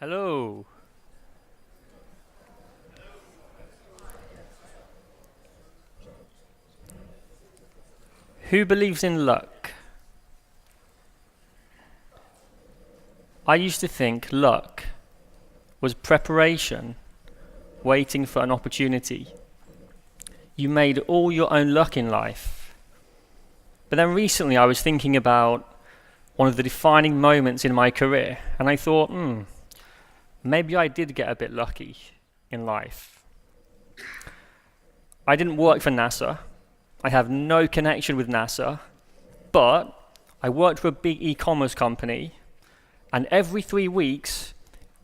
Hello. Who believes in luck? I used to think luck was preparation, waiting for an opportunity. You made all your own luck in life. But then recently I was thinking about one of the defining moments in my career, and I thought, maybe I did get a bit lucky in life. I didn't work for NASA. I have no connection with NASA, but I worked for a big e-commerce company, and every 3 weeks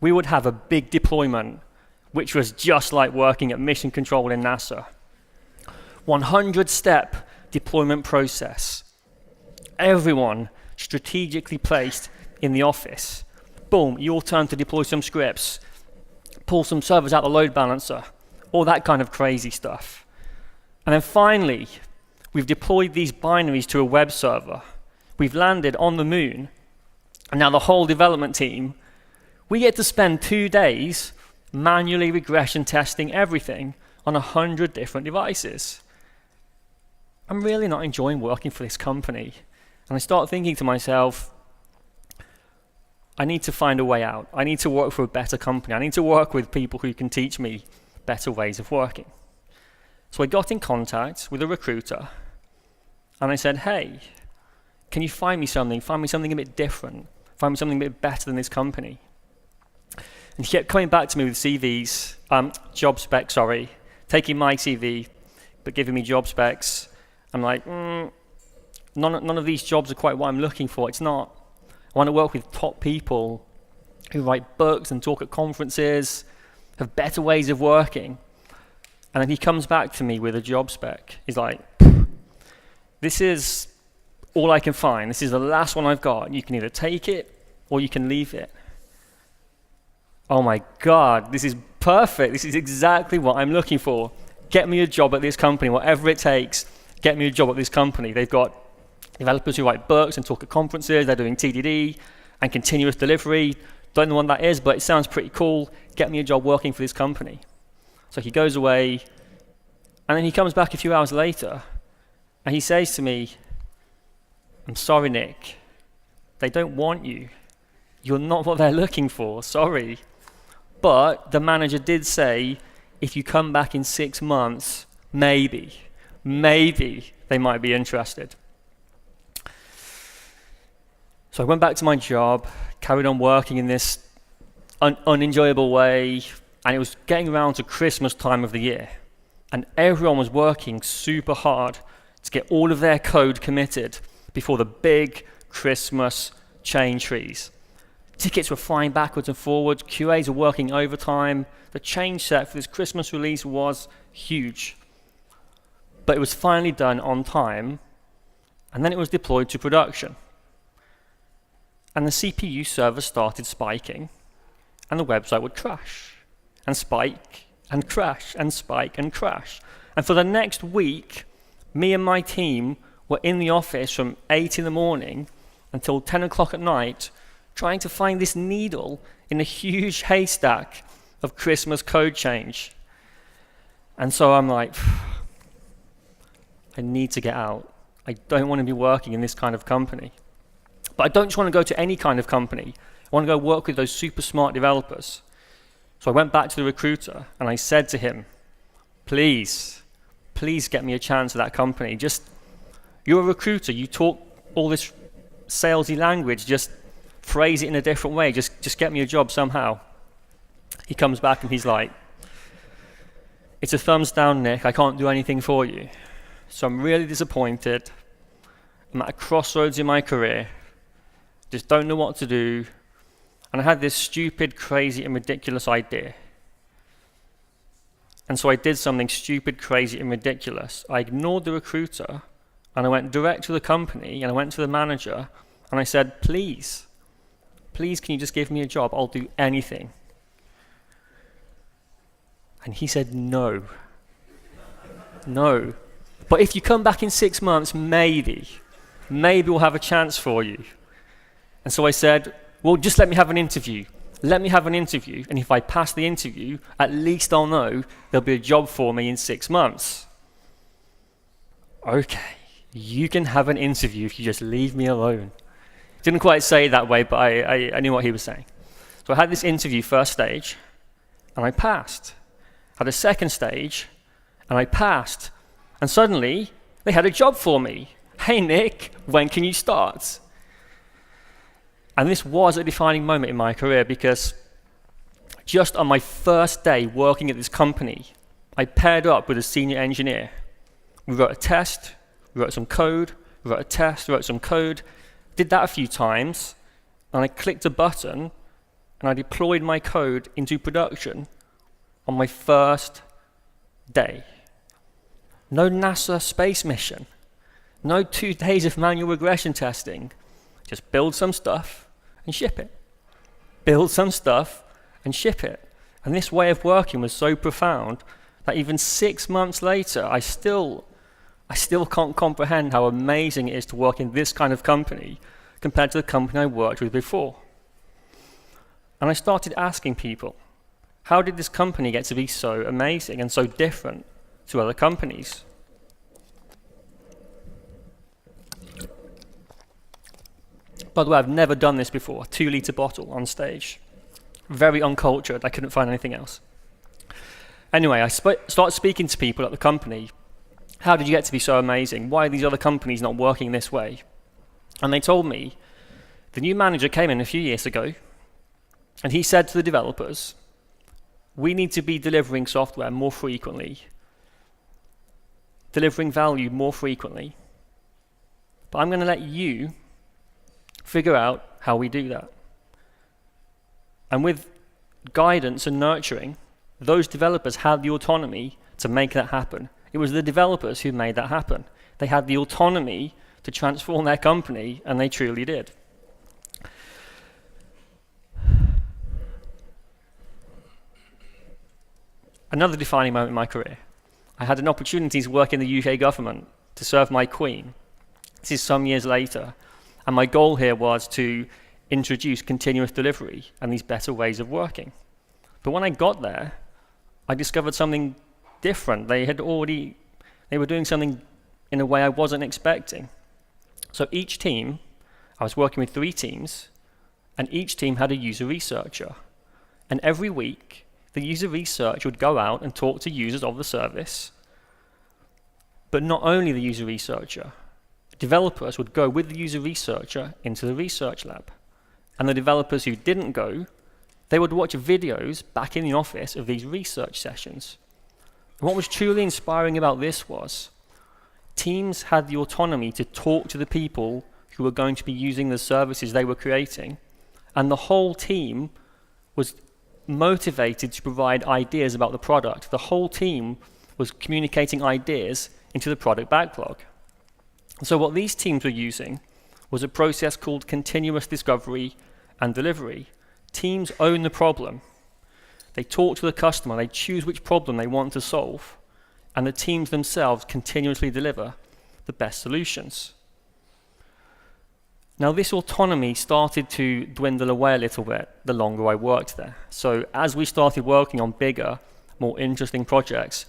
we would have a big deployment, which was just like working at mission control in NASA. 100-step deployment process. Everyone strategically placed in the office. Boom, your turn to deploy some scripts, pull some servers out the load balancer, all that kind of crazy stuff. And then finally, we've deployed these binaries to a web server. We've landed on the moon, and now the whole development team, we get to spend 2 days manually regression testing everything on 100 different devices. I'm really not enjoying working for this company. And I start thinking to myself, I need to find a way out. I need to work for a better company. I need to work with people who can teach me better ways of working. So I got in contact with a recruiter, and I said, hey, can you find me something a bit different, find me something a bit better than this company? And he kept coming back to me with CVs, job specs, taking my CV, but giving me job specs. I'm like, none of these jobs are quite what I'm looking for. It's not. I want to work with top people who write books and talk at conferences, have better ways of working. And then he comes back to me with a job spec. He's like, this is all I can find. This is the last one I've got. You can either take it or you can leave it. Oh my God, this is perfect. This is exactly what I'm looking for. Get me a job at this company, whatever it takes. Get me a job at this company. They've got developers who write books and talk at conferences. They're doing TDD and continuous delivery. Don't know what that is, but it sounds pretty cool. Get me a job working for this company. So he goes away, and then he comes back a few hours later, and he says to me, I'm sorry, Nick. They don't want you. You're not what they're looking for. Sorry. But the manager did say, if you come back in 6 months, maybe they might be interested. So I went back to my job, carried on working in this unenjoyable way, and it was getting around to Christmas time of the year. And everyone was working super hard to get all of their code committed before the big Christmas change trees. Tickets were flying backwards and forwards, QAs were working overtime. The change set for this Christmas release was huge. But it was finally done on time, and then it was deployed to production. And the CPU server started spiking, and the website would crash, and spike, and crash, and spike, and crash. And for the next week, me and my team were in the office from 8 in the morning until 10 o'clock at night, trying to find this needle in a huge haystack of Christmas code change. And so I'm like, I need to get out. I don't want to be working in this kind of company. But I don't just want to go to any kind of company. I want to go work with those super smart developers. So I went back to the recruiter and I said to him, please get me a chance at that company. You're a recruiter, you talk all this salesy language, just phrase it in a different way, just get me a job somehow. He comes back and he's like, it's a thumbs down, Nick, I can't do anything for you. So I'm really disappointed. I'm at a crossroads in my career. Just don't know what to do. And I had this stupid, crazy, and ridiculous idea. And so I did something stupid, crazy, and ridiculous. I ignored the recruiter, and I went direct to the company, and I went to the manager, and I said, please, can you just give me a job? I'll do anything. And he said, no. But if you come back in 6 months, maybe we'll have a chance for you. And so I said, well, just let me have an interview. Let me have an interview, and if I pass the interview, at least I'll know there'll be a job for me in 6 months. Okay, you can have an interview if you just leave me alone. Didn't quite say it that way, but I knew what he was saying. So I had this interview, first stage, and I passed. Had a second stage, and I passed. And suddenly, they had a job for me. Hey Nick, when can you start? And this was a defining moment in my career, because just on my first day working at this company, I paired up with a senior engineer. We wrote a test, we wrote some code, we wrote a test, we wrote some code, did that a few times, and I clicked a button, and I deployed my code into production on my first day. No NASA space mission, no 2 days of manual regression testing. Just build some stuff and ship it. Build some stuff and ship it. And this way of working was so profound that even 6 months later, I still can't comprehend how amazing it is to work in this kind of company compared to the company I worked with before. And I started asking people, how did this company get to be so amazing and so different to other companies? By the way, I've never done this before, a 2-liter bottle on stage. Very uncultured, I couldn't find anything else. Anyway, I started speaking to people at the company. How did you get to be so amazing? Why are these other companies not working this way? And they told me, the new manager came in a few years ago, and he said to the developers, we need to be delivering software more frequently, delivering value more frequently. But I'm going to let you figure out how we do that. And with guidance and nurturing, those developers had the autonomy to make that happen. It was the developers who made that happen. They had the autonomy to transform their company, and they truly did. Another defining moment in my career. I had an opportunity to work in the UK government to serve my Queen. This is some years later. And my goal here was to introduce continuous delivery and these better ways of working. But when I got there, I discovered something different. They were doing something in a way I wasn't expecting. So each team, I was working with 3 teams, and each team had a user researcher. And every week, the user researcher would go out and talk to users of the service. But not only the user researcher, developers would go with the user researcher into the research lab. And the developers who didn't go, they would watch videos back in the office of these research sessions. And what was truly inspiring about this was teams had the autonomy to talk to the people who were going to be using the services they were creating, and the whole team was motivated to provide ideas about the product. The whole team was communicating ideas into the product backlog. So what these teams were using was a process called continuous discovery and delivery. Teams own the problem. They talk to the customer, they choose which problem they want to solve, and the teams themselves continuously deliver the best solutions. Now, this autonomy started to dwindle away a little bit the longer I worked there. So as we started working on bigger, more interesting projects,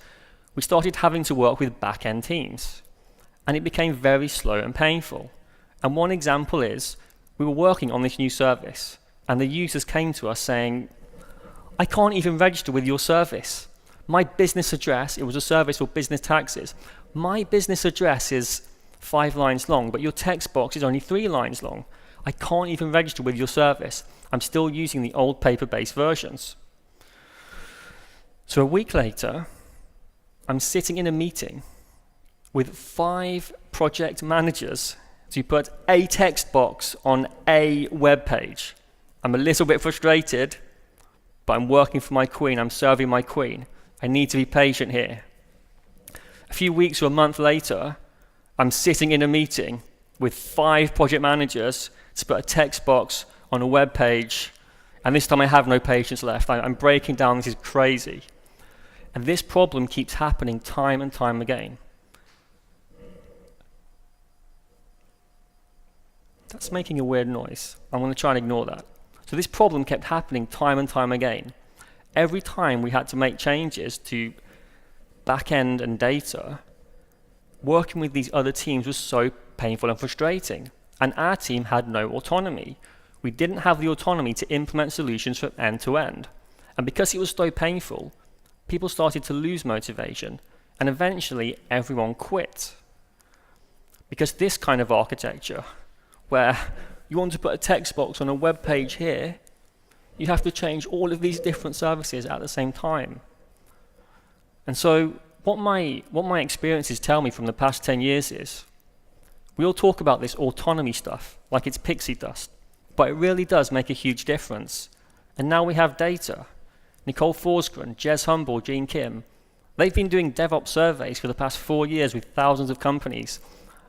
we started having to work with back-end teams. And it became very slow and painful. And one example is, we were working on this new service, and the users came to us saying, I can't even register with your service. My business address, it was a service for business taxes. My business address is 5 lines long, but your text box is only 3 lines long. I can't even register with your service. I'm still using the old paper-based versions. So a week later, I'm sitting in a meeting with 5 project managers to put a text box on a web page. I'm a little bit frustrated, but I'm working for my Queen, I'm serving my Queen. I need to be patient here. A few weeks or a month later, I'm sitting in a meeting with 5 project managers to put a text box on a web page, and this time I have no patience left. I'm breaking down, this is crazy. And this problem keeps happening time and time again. That's making a weird noise. I'm going to try and ignore that. So this problem kept happening time and time again. Every time we had to make changes to back-end and data, working with these other teams was so painful and frustrating. And our team had no autonomy. We didn't have the autonomy to implement solutions from end to end. And because it was so painful, people started to lose motivation, and eventually everyone quit. Because this kind of architecture, where you want to put a text box on a web page here, you have to change all of these different services at the same time. And so what my experiences tell me from the past 10 years is, we all talk about this autonomy stuff like it's pixie dust, but it really does make a huge difference. And now we have data. Nicole Forsgren, Jez Humble, Gene Kim, they've been doing DevOps surveys for the past 4 years with thousands of companies.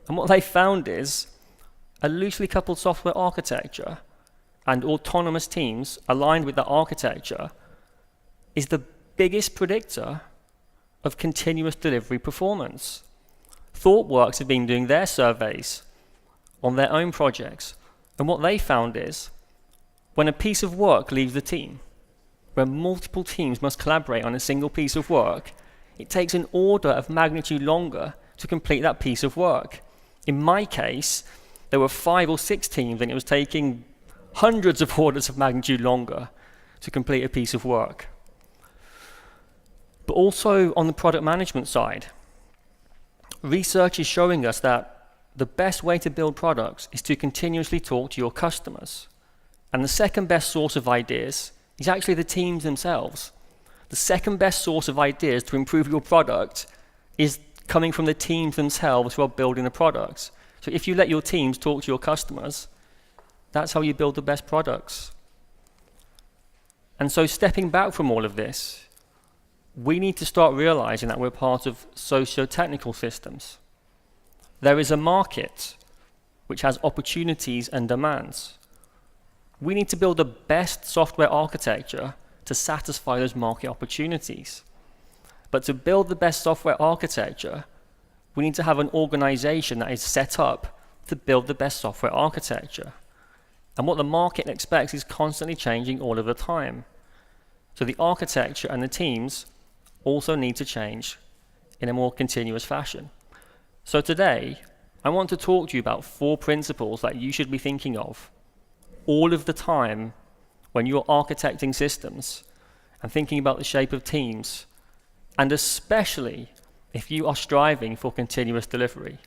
And what they found is a loosely coupled software architecture and autonomous teams aligned with that architecture is the biggest predictor of continuous delivery performance. ThoughtWorks have been doing their surveys on their own projects, and what they found is when a piece of work leaves the team, when multiple teams must collaborate on a single piece of work, it takes an order of magnitude longer to complete that piece of work. In my case, there were 5 or 6 teams, and it was taking hundreds of orders of magnitude longer to complete a piece of work. But also on the product management side, research is showing us that the best way to build products is to continuously talk to your customers. And the second best source of ideas is actually the teams themselves. The second best source of ideas to improve your product is coming from the teams themselves who are building the products. So if you let your teams talk to your customers, that's how you build the best products. And so stepping back from all of this, we need to start realizing that we're part of Sociotechnical Systems. There is a market which has opportunities and demands. We need to build the best software architecture to satisfy those market opportunities. But to build the best software architecture, we need to have an organization that is set up to build the best software architecture. And what the market expects is constantly changing all of the time. So the architecture and the teams also need to change in a more continuous fashion. So today, I want to talk to you about 4 principles that you should be thinking of all of the time when you're architecting systems and thinking about the shape of teams, and especially if you are striving for continuous delivery.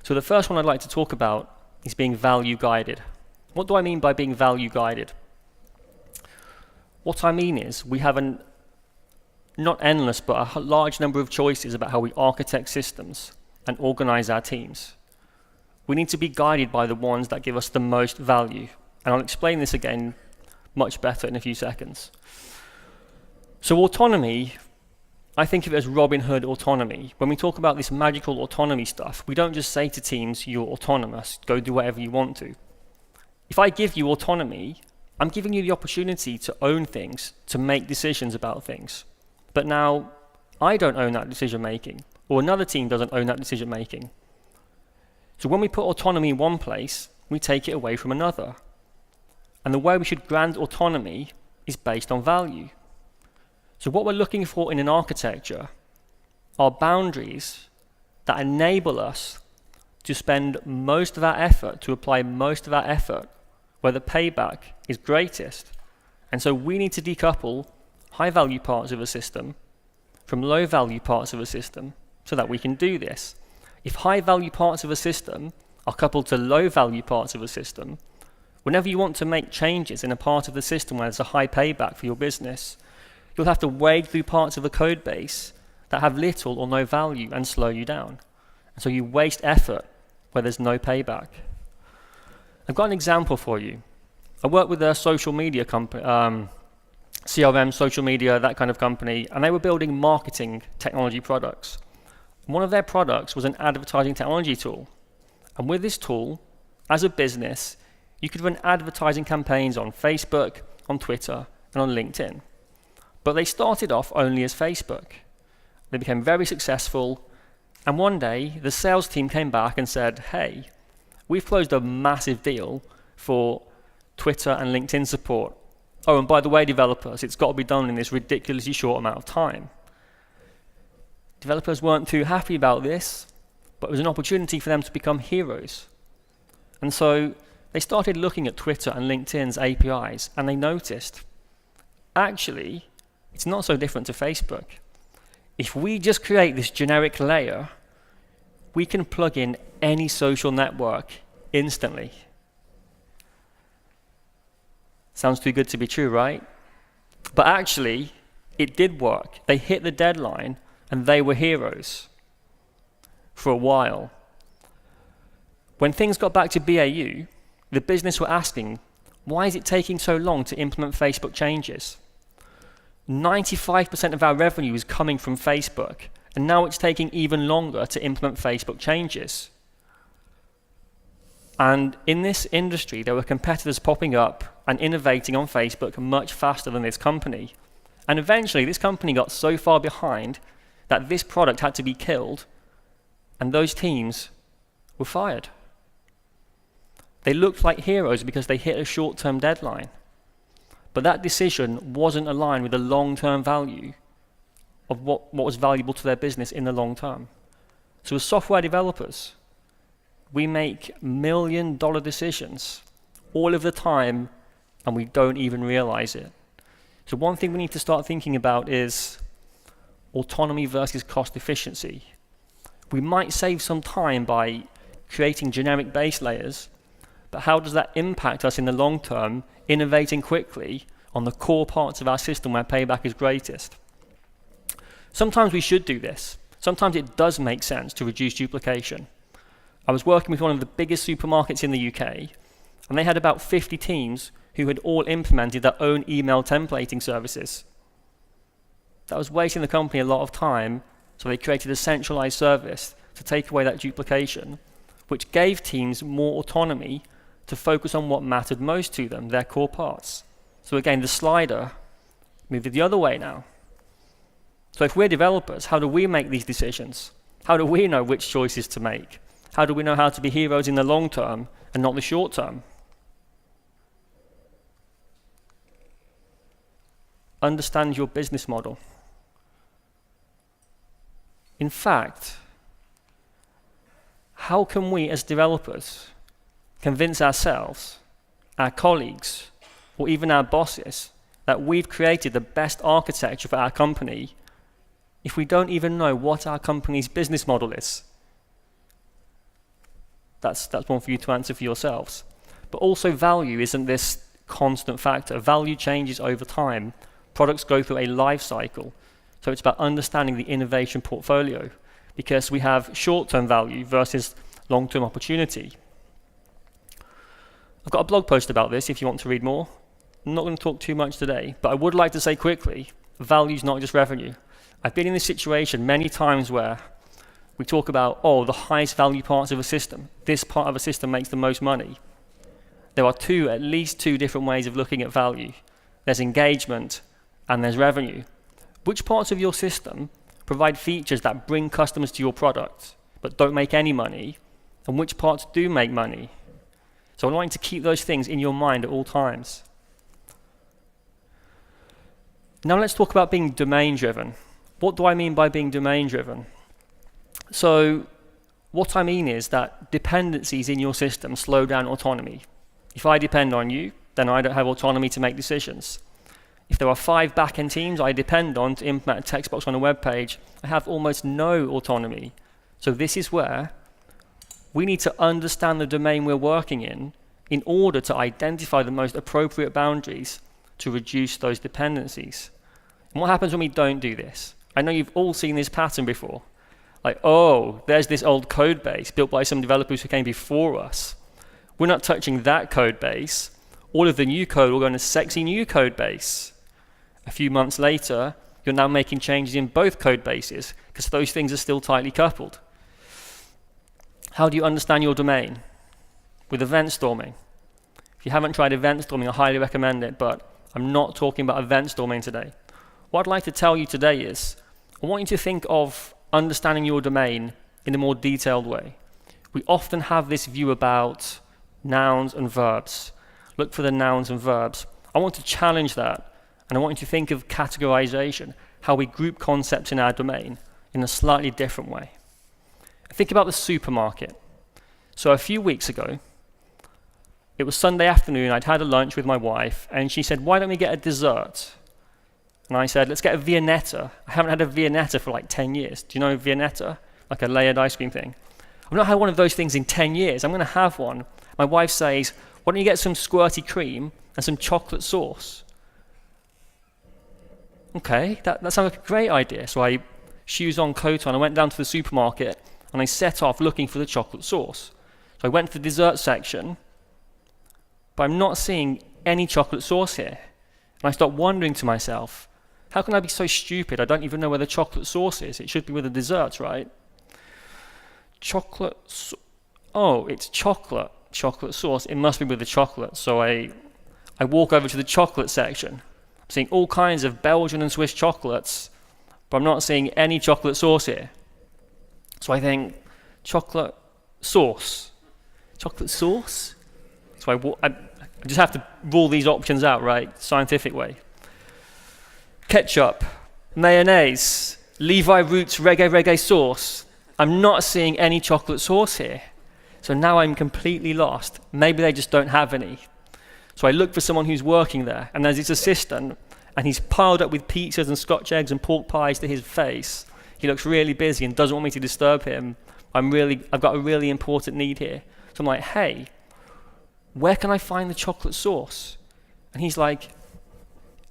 So the first one I'd like to talk about is being value guided. What do I mean by being value guided? What I mean is we have not endless, but a large number of choices about how we architect systems and organize our teams. We need to be guided by the ones that give us the most value. And I'll explain this again much better in a few seconds. So autonomy, I think of it as Robin Hood autonomy. When we talk about this magical autonomy stuff, we don't just say to teams, you're autonomous, go do whatever you want to. If I give you autonomy, I'm giving you the opportunity to own things, to make decisions about things. But now, I don't own that decision making, or another team doesn't own that decision making. So when we put autonomy in one place, we take it away from another. And the way we should grant autonomy is based on value. So what we're looking for in an architecture are boundaries that enable us to spend most of our effort, to apply most of our effort where the payback is greatest. And so we need to decouple high-value parts of a system from low-value parts of a system so that we can do this. If high-value parts of a system are coupled to low-value parts of a system, whenever you want to make changes in a part of the system where there's a high payback for your business, you'll have to wade through parts of the code base that have little or no value and slow you down. And so you waste effort where there's no payback. I've got an example for you. I work with a social media company, CRM, social media, that kind of company, and they were building marketing technology products. One of their products was an advertising technology tool. And with this tool, as a business, you could run advertising campaigns on Facebook, on Twitter, and on LinkedIn. But they started off only as Facebook. They became very successful, and one day, the sales team came back and said, hey, we've closed a massive deal for Twitter and LinkedIn support. Oh, and by the way, developers, it's got to be done in this ridiculously short amount of time. Developers weren't too happy about this, but it was an opportunity for them to become heroes. And so they started looking at Twitter and LinkedIn's APIs, and they noticed, actually, it's not so different to Facebook. If we just create this generic layer, we can plug in any social network instantly. Sounds too good to be true, right? But actually, it did work. They hit the deadline, and they were heroes for a while. When things got back to BAU, the business were asking, why is it taking so long to implement Facebook changes? 95% of our revenue is coming from Facebook, and now it's taking even longer to implement Facebook changes. And in this industry, there were competitors popping up and innovating on Facebook much faster than this company. And eventually, this company got so far behind that this product had to be killed, and those teams were fired. They looked like heroes because they hit a short-term deadline. But that decision wasn't aligned with the long-term value of what was valuable to their business in the long term. So as software developers, we make million-dollar decisions all of the time, and we don't even realize it. So one thing we need to start thinking about is autonomy versus cost efficiency. We might save some time by creating generic base layers, but how does that impact us in the long term, innovating quickly on the core parts of our system where payback is greatest? Sometimes we should do this. Sometimes it does make sense to reduce duplication. I was working with one of the biggest supermarkets in the UK, and they had about 50 teams who had all implemented their own email templating services. That was wasting the company a lot of time, so they created a centralized service to take away that duplication, which gave teams more autonomy to focus on what mattered most to them, their core parts. So again, the slider moved it the other way now. So if we're developers, how do we make these decisions? How do we know which choices to make? How do we know how to be heroes in the long term and not the short term? Understand your business model. In fact, how can we as developers convince ourselves, our colleagues, or even our bosses that we've created the best architecture for our company if we don't even know what our company's business model is? That's one for you to answer for yourselves. But also value isn't this constant factor. Value changes over time. Products go through a life cycle. So it's about understanding the innovation portfolio, because we have short-term value versus long-term opportunity. I've got a blog post about this if you want to read more. I'm not going to talk too much today, but I would like to say quickly, value is not just revenue. I've been in this situation many times where we talk about, oh, the highest value parts of a system. This part of a system makes the most money. There are at least two different ways of looking at value. There's engagement and there's revenue. Which parts of your system provide features that bring customers to your product but don't make any money, and which parts do make money? So I want you to keep those things in your mind at all times. Now let's talk about being domain-driven. What do I mean by being domain-driven? So what I mean is that dependencies in your system slow down autonomy. If I depend on you, then I don't have autonomy to make decisions. If there are 5 back-end teams I depend on to implement a text box on a web page, I have almost no autonomy. So this is where we need to understand the domain we're working in order to identify the most appropriate boundaries to reduce those dependencies. And what happens when we don't do this? I know you've all seen this pattern before. Like, oh, there's this old code base built by some developers who came before us. We're not touching that code base. All of the new code will go in a sexy new code base. A few months later, you're now making changes in both code bases because those things are still tightly coupled. How do you understand your domain? With event storming. If you haven't tried event storming, I highly recommend it, but I'm not talking about event storming today. What I'd like to tell you today is, I want you to think of understanding your domain in a more detailed way. We often have this view about nouns and verbs. look for the nouns and verbs. I want to challenge that, and I want you to think of categorization, how we group concepts in our domain in a slightly different way. Think about the supermarket. So a few weeks ago, it was Sunday afternoon, I'd had a lunch with my wife, and she said, why don't we get a dessert? And I said, let's get a Viennetta. I haven't had a Viennetta for like 10 years. Do you know Viennetta? Like a layered ice cream thing. I've not had one of those things in 10 years. I'm going to have one. My wife says, why don't you get some squirty cream and some chocolate sauce? Okay, that sounds like a great idea. So I shoes on, coat on, I went down to the supermarket and I set off looking for the chocolate sauce. So I went to the dessert section, but I'm not seeing any chocolate sauce here. And I start wondering to myself, how can I be so stupid? I don't even know where the chocolate sauce is. It should be with the desserts, right? Oh, it's chocolate sauce. It must be with the chocolate. So I walk over to the chocolate section. I'm seeing all kinds of Belgian and Swiss chocolates, but I'm not seeing any chocolate sauce here. So I think, chocolate sauce. Chocolate sauce? So I just have to rule these options out, right? Scientific way. Ketchup, mayonnaise, Levi Roots reggae sauce. I'm not seeing any chocolate sauce here. So now I'm completely lost. Maybe they just don't have any. So I look for someone who's working there, and there's his assistant, and he's piled up with pizzas and Scotch eggs and pork pies to his face. He looks really busy and doesn't want me to disturb him. I've got a really important need here. So I'm like, hey, where can I find the chocolate sauce? And he's like,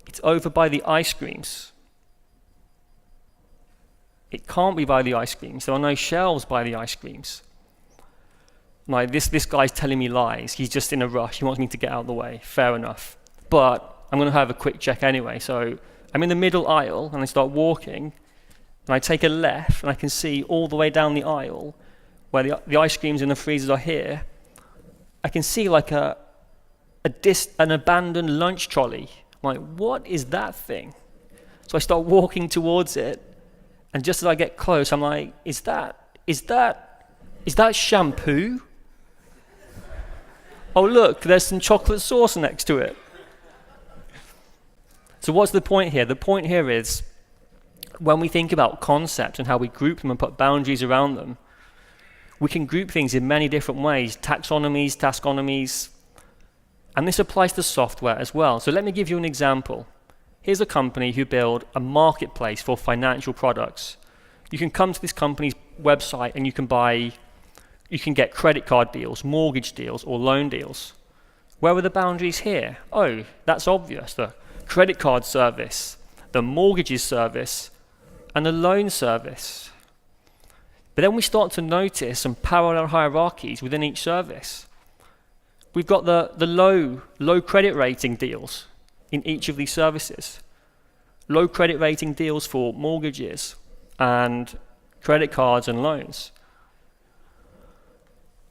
it's over by the ice creams. It can't be by the ice creams. There are no shelves by the ice creams. Like, this guy's telling me lies. He's just in a rush. He wants me to get out of the way. Fair enough. But I'm going to have a quick check anyway. So I'm in the middle aisle, and I start walking, and I take a left, and I can see all the way down the aisle where the ice creams and the freezers are here. I can see like an abandoned lunch trolley. I'm like, what is that thing? So I start walking towards it, and just as I get close, I'm like, is that shampoo? Oh look, there's some chocolate sauce next to it. So what's the point here? The point here is, when we think about concepts and how we group them and put boundaries around them, we can group things in many different ways, taxonomies, taskonomies, and this applies to software as well. So let me give you an example. Here's a company who build a marketplace for financial products. You can come to this company's website and you can get credit card deals, mortgage deals, or loan deals. Where are the boundaries here? Oh, that's obvious. The credit card service, the mortgages service, and the loan service. But then we start to notice some parallel hierarchies within each service. We've got the low credit rating deals in each of these services. Low credit rating deals for mortgages and credit cards and loans.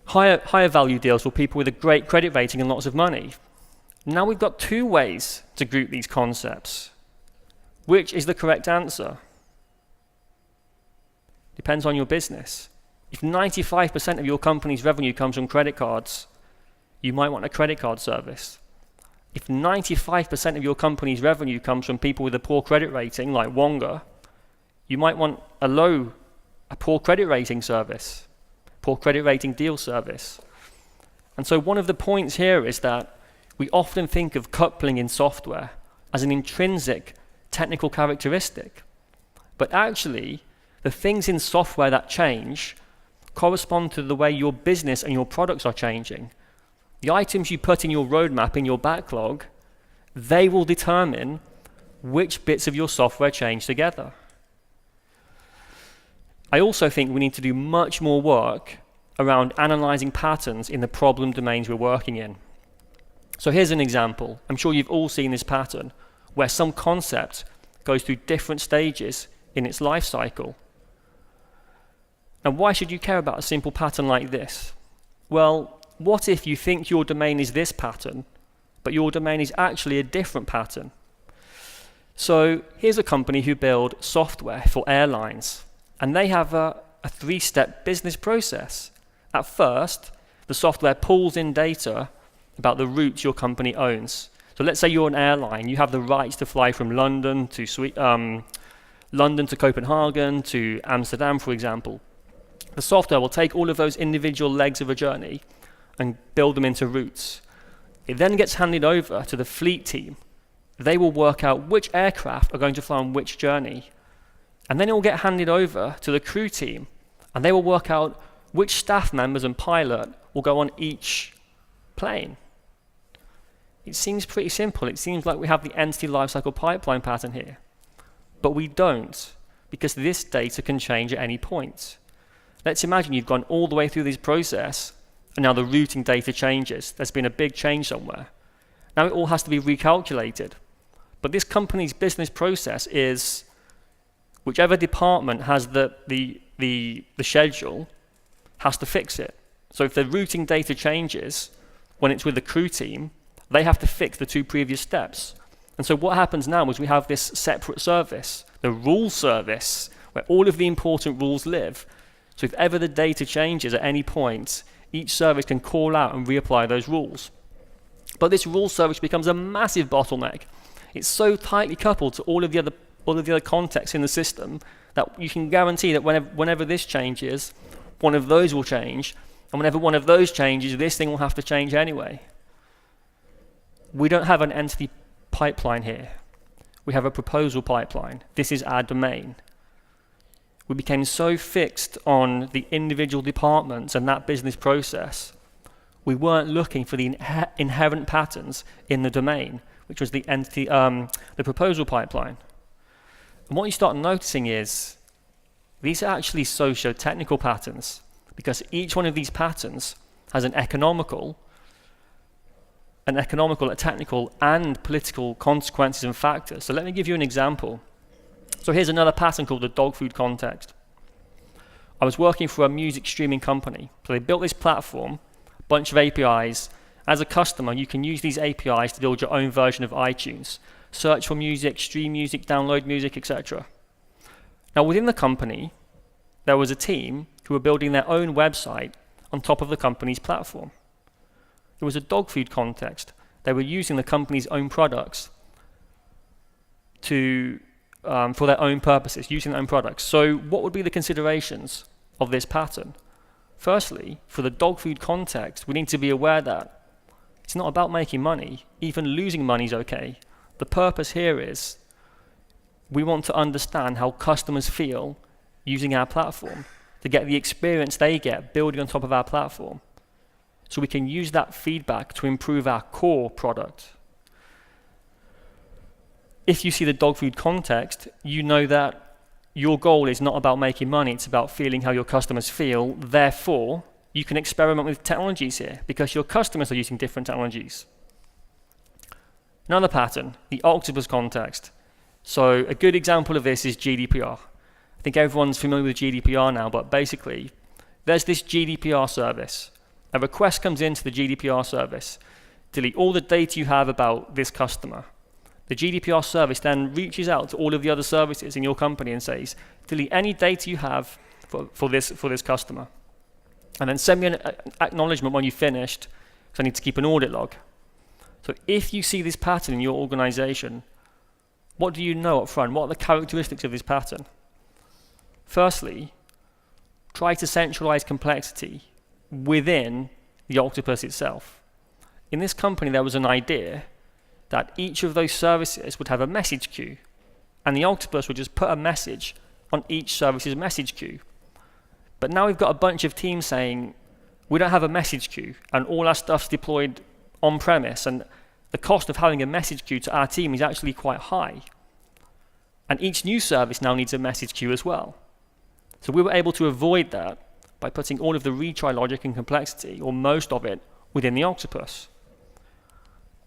Higher value deals for people with a great credit rating and lots of money. Now we've got two ways to group these concepts. Which is the correct answer? Depends on your business. If 95% of your company's revenue comes from credit cards, you might want a credit card service. If 95% of your company's revenue comes from people with a poor credit rating, like Wonga, you might want a poor credit rating service, poor credit rating deal service. And so one of the points here is that we often think of coupling in software as an intrinsic technical characteristic. But actually, the things in software that change correspond to the way your business and your products are changing. The items you put in your roadmap, in your backlog, they will determine which bits of your software change together. I also think we need to do much more work around analyzing patterns in the problem domains we're working in. So here's an example. I'm sure you've all seen this pattern, where some concept goes through different stages in its life cycle. And why should you care about a simple pattern like this? Well, what if you think your domain is this pattern, but your domain is actually a different pattern? So here's a company who build software for airlines, and they have a three-step business process. At first, the software pulls in data about the routes your company owns. So let's say you're an airline, you have the rights to fly from London to London to Copenhagen to Amsterdam, for example. The software will take all of those individual legs of a journey and build them into routes. It then gets handed over to the fleet team. They will work out which aircraft are going to fly on which journey. And then it will get handed over to the crew team, and they will work out which staff members and pilot will go on each plane. It seems pretty simple. It seems like we have the entity lifecycle pipeline pattern here. But we don't, because this data can change at any point. Let's imagine you've gone all the way through this process, and now the routing data changes. There's been a big change somewhere. Now it all has to be recalculated. But this company's business process is whichever department has the schedule has to fix it. So if the routing data changes when it's with the crew team, they have to fix the 2 previous steps. And so what happens now is we have this separate service, the rule service, where all of the important rules live. So if ever the data changes at any point, each service can call out and reapply those rules. But this rule service becomes a massive bottleneck. It's so tightly coupled to all of the other contexts in the system that you can guarantee that whenever this changes, one of those will change, and whenever one of those changes, this thing will have to change anyway. We don't have an entity pipeline here. We have a proposal pipeline. This is our domain. We became so fixed on the individual departments and that business process, we weren't looking for the inherent patterns in the domain, which was the entity, the proposal pipeline. And what you start noticing is these are actually socio-technical patterns, because each one of these patterns has an economical, a technical, and political consequences and factors. So let me give you an example. So here's another pattern called the dog food context. I was working for a music streaming company. So they built this platform, a bunch of APIs. As a customer, you can use these APIs to build your own version of iTunes. Search for music, stream music, download music, etc. Now within the company, there was a team who were building their own website on top of the company's platform. It was a dog food context. They were using the company's own products for their own purposes, using their own products. So what would be the considerations of this pattern? Firstly, for the dog food context, we need to be aware that it's not about making money. Even losing money is okay. The purpose here is we want to understand how customers feel using our platform, to get the experience they get building on top of our platform. So we can use that feedback to improve our core product. If you see the dog food context, you know that your goal is not about making money, it's about feeling how your customers feel. Therefore, you can experiment with technologies here because your customers are using different technologies. Another pattern, the octopus context. So a good example of this is GDPR. I think everyone's familiar with GDPR now, but basically, there's this GDPR service. A request comes into the GDPR service. Delete all the data you have about this customer. The GDPR service then reaches out to all of the other services in your company and says, delete any data you have for this customer. And then send me an acknowledgement when you've finished, because I need to keep an audit log. So if you see this pattern in your organization, what do you know up front? What are the characteristics of this pattern? Firstly, try to centralize complexity within the octopus itself. In this company, there was an idea that each of those services would have a message queue, and the octopus would just put a message on each service's message queue. But now we've got a bunch of teams saying, we don't have a message queue, and all our stuff's deployed on-premise, and the cost of having a message queue to our team is actually quite high. And each new service now needs a message queue as well. So we were able to avoid that by putting all of the retry logic and complexity, or most of it, within the octopus.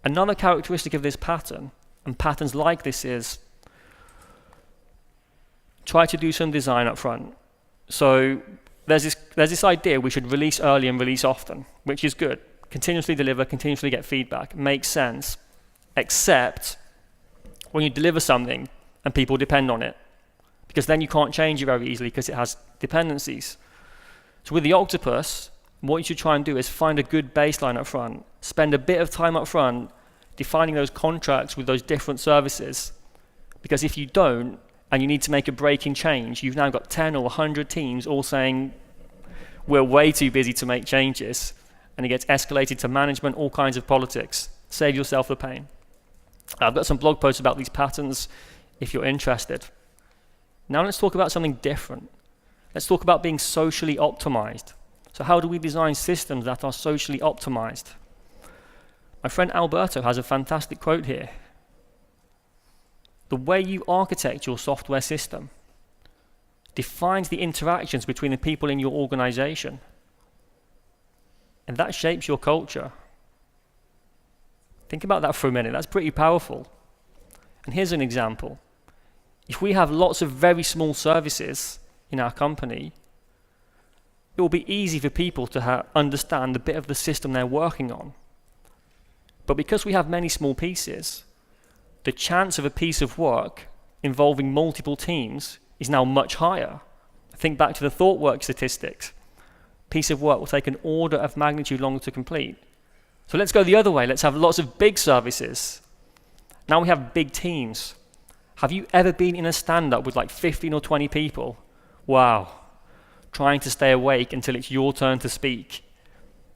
Another characteristic of this pattern, and patterns like this, is try to do some design up front. So there's this idea we should release early and release often, which is good. Continuously deliver, continuously get feedback, makes sense, except when you deliver something and people depend on it, because then you can't change it very easily because it has dependencies. So with the octopus, What you should try and do is find a good baseline up front, spend a bit of time up front defining those contracts with those different services. Because if you don't, and you need to make a breaking change, you've now got 10 or 100 teams all saying, we're way too busy to make changes. And it gets escalated to management, all kinds of politics. Save yourself the pain. I've got some blog posts about these patterns if you're interested. Now let's talk about something different. Let's talk about being socially optimized. So how do we design systems that are socially optimized? My friend Alberto has a fantastic quote here. The way you architect your software system defines the interactions between the people in your organization. And that shapes your culture. Think about that for a minute. That's pretty powerful. And here's an example. If we have lots of very small services in our company, it will be easy for people to understand the bit of the system they're working on. But because we have many small pieces, the chance of a piece of work involving multiple teams is now much higher. Think back to the thought work statistics. A piece of work will take an order of magnitude longer to complete. So let's go the other way. Let's have lots of big services. Now we have big teams. Have you ever been in a stand-up with like 15 or 20 people? Wow. Trying to stay awake until it's your turn to speak.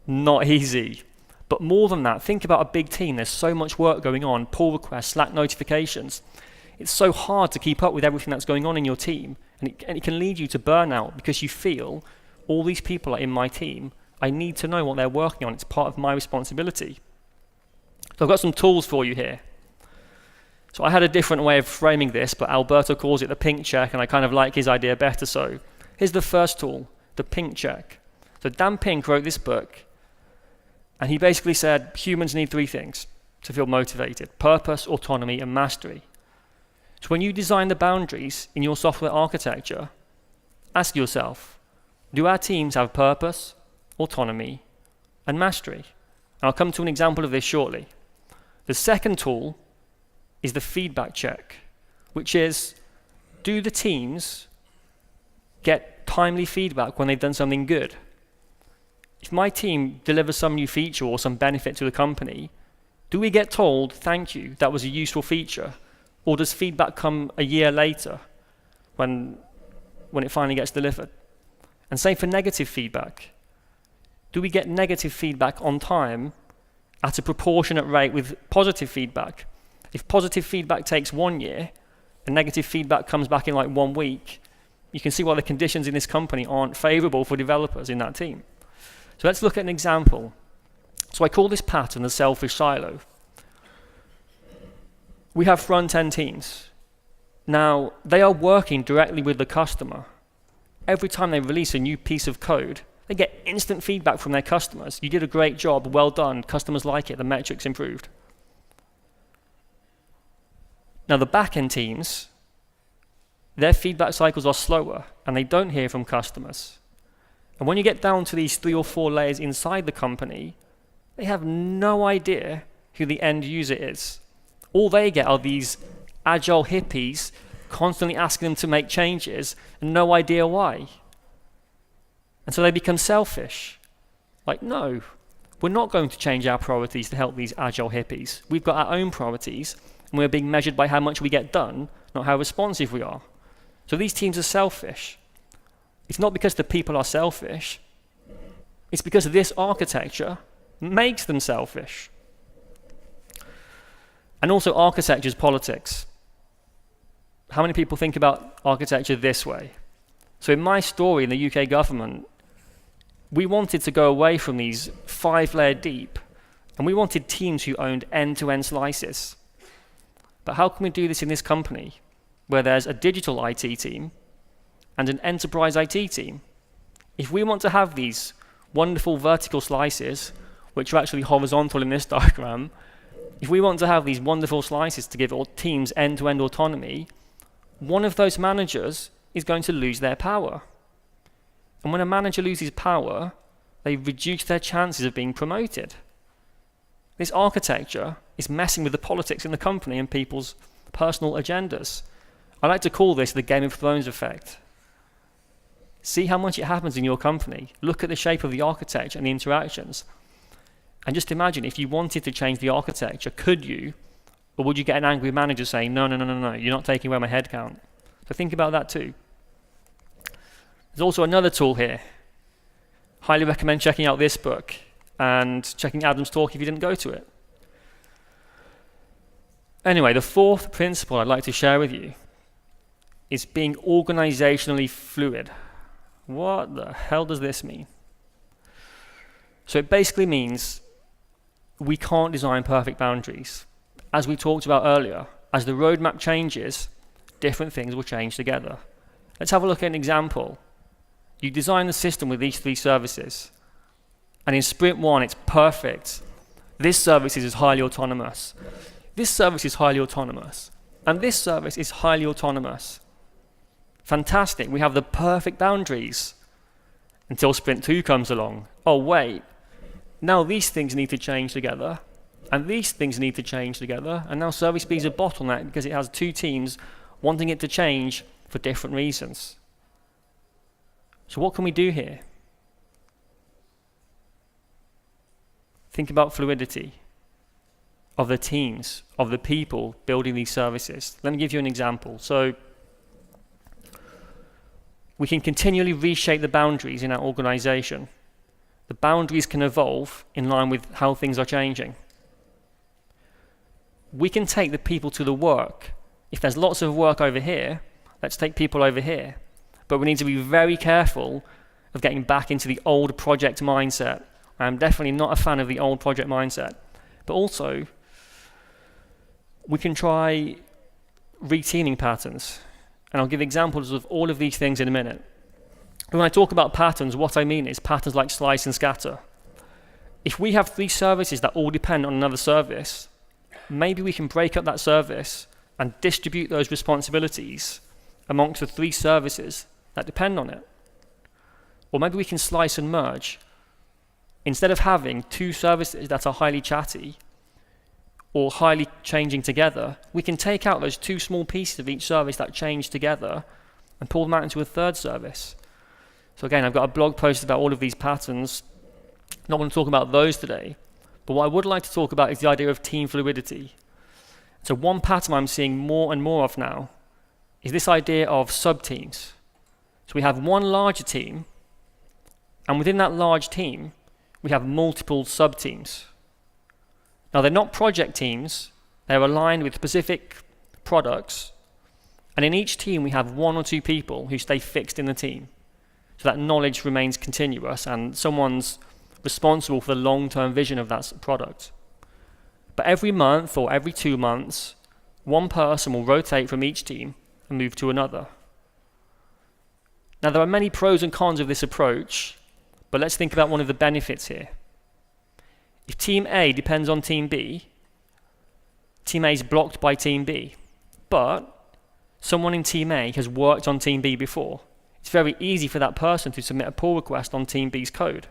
Not easy. But more than that, think about a big team. There's so much work going on, pull requests, Slack notifications. It's so hard to keep up with everything that's going on in your team. And it can lead you to burnout because you feel, all these people are in my team. I need to know what they're working on. It's part of my responsibility. So I've got some tools for you here. So I had a different way of framing this, but Alberto calls it the pink check, and I kind of like his idea better. So here's the first tool, the pink check. So Dan Pink wrote this book, and he basically said humans need three things to feel motivated: purpose, autonomy, and mastery. So when you design the boundaries in your software architecture, ask yourself, do our teams have purpose, autonomy, and mastery? And I'll come to an example of this shortly. The second tool is the feedback check, which is, do the teams get timely feedback when they've done something good? If my team delivers some new feature or some benefit to the company, do we get told, thank you, that was a useful feature? Or does feedback come a year later when it finally gets delivered? And same for negative feedback. Do we get negative feedback on time at a proportionate rate with positive feedback? If positive feedback takes 1 year and negative feedback comes back in like 1 week, you can see why the conditions in this company aren't favorable for developers in that team. So let's look at an example. So I call this pattern the selfish silo. We have front-end teams. Now, they are working directly with the customer. Every time they release a new piece of code, they get instant feedback from their customers. You did a great job, well done, customers like it, the metrics improved. Now, the back-end teams, their feedback cycles are slower, and they don't hear from customers. And when you get down to these 3 or 4 layers inside the company, they have no idea who the end user is. All they get are these agile hippies constantly asking them to make changes and no idea why. And so they become selfish. Like, no, we're not going to change our priorities to help these agile hippies. We've got our own priorities, and we're being measured by how much we get done, not how responsive we are. So these teams are selfish. It's not because the people are selfish. It's because this architecture makes them selfish. And also architecture is politics. How many people think about architecture this way? So in my story in the UK government, we wanted to go away from these 5-layer deep, and we wanted teams who owned end-to-end slices. But how can we do this in this company, where there's a digital IT team and an enterprise IT team? If we want to have these wonderful vertical slices, which are actually horizontal in this diagram, if we want to have these wonderful slices to give all teams end-to-end autonomy, one of those managers is going to lose their power. And when a manager loses power, they reduce their chances of being promoted. This architecture is messing with the politics in the company and people's personal agendas. I like to call this the Game of Thrones effect. See how much it happens in your company. Look at the shape of the architecture and the interactions. And just imagine if you wanted to change the architecture, could you? Or would you get an angry manager saying, no, you're not taking away my headcount? So think about that too. There's also another tool here. Highly recommend checking out this book and checking Adam's talk if you didn't go to it. Anyway, the fourth principle I'd like to share with you is being organizationally fluid. What the hell does this mean? So it basically means we can't design perfect boundaries. As we talked about earlier, as the roadmap changes, different things will change together. Let's have a look at an example. You design the system with these 3 services, and in sprint 1 it's perfect. This service is highly autonomous. This service is highly autonomous. And this service is highly autonomous. Fantastic, we have the perfect boundaries. Until sprint 2 comes along. Oh wait, now these things need to change together, and these things need to change together, and now service B is a bottleneck because it has 2 teams wanting it to change for different reasons. So what can we do here? Think about fluidity of the teams, of the people building these services. Let me give you an example. So we can continually reshape the boundaries in our organization. The boundaries can evolve in line with how things are changing. We can take the people to the work. If there's lots of work over here, let's take people over here. But we need to be very careful of getting back into the old project mindset. I'm definitely not a fan of the old project mindset. But also, we can try reteaming patterns. And I'll give examples of all of these things in a minute. When I talk about patterns, what I mean is patterns like slice and scatter. If we have 3 services that all depend on another service, maybe we can break up that service and distribute those responsibilities amongst the 3 services that depend on it. Or maybe we can slice and merge. Instead of having 2 services that are highly chatty or highly changing together, we can take out those 2 small pieces of each service that change together and pull them out into a 3rd service. So again, I've got a blog post about all of these patterns. Not going to talk about those today, but what I would like to talk about is the idea of team fluidity. So one pattern I'm seeing more and more of now is this idea of subteams. So we have one larger team, and within that large team, we have multiple subteams. Now, they're not project teams. They're aligned with specific products. And in each team, we have 1 or 2 people who stay fixed in the team. So that knowledge remains continuous, and someone's responsible for the long-term vision of that product. But every month or every 2 months, one person will rotate from each team and move to another. Now, there are many pros and cons of this approach, but let's think about one of the benefits here. If Team A depends on Team B, Team A is blocked by Team B. But someone in Team A has worked on Team B before. It's very easy for that person to submit a pull request on Team B's code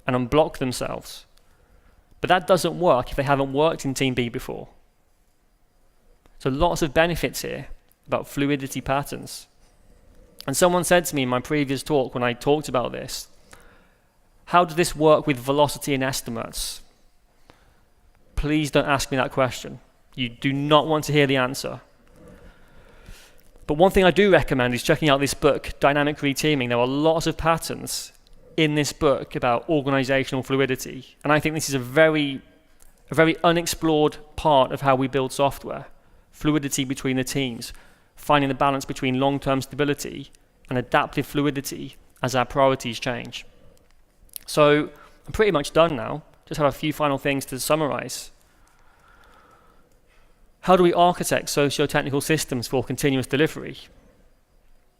and unblock themselves. But that doesn't work if they haven't worked in Team B before. So lots of benefits here about fluidity patterns. And someone said to me in my previous talk when I talked about this, how does this work with velocity and estimates? Please don't ask me that question. You do not want to hear the answer. But one thing I do recommend is checking out this book, Dynamic Reteaming. There are lots of patterns in this book about organizational fluidity. And I think this is a very unexplored part of how we build software. Fluidity between the teams, finding the balance between long-term stability and adaptive fluidity as our priorities change. So I'm pretty much done now. Just have a few final things to summarize. How do we architect socio-technical systems for continuous delivery?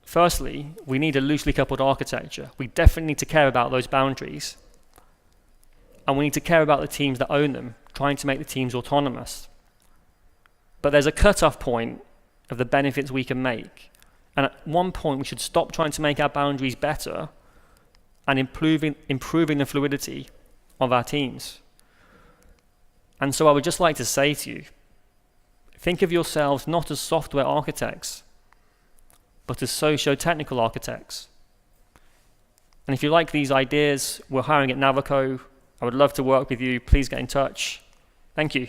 Firstly, we need a loosely coupled architecture. We definitely need to care about those boundaries. And we need to care about the teams that own them, trying to make the teams autonomous. But there's a cutoff point of the benefits we can make. And at one point, we should stop trying to make our boundaries better and improving the fluidity of our teams. And so I would just like to say to you, think of yourselves not as software architects, but as socio-technical architects. And if you like these ideas, we're hiring at Navico. I would love to work with you. Please get in touch. Thank you.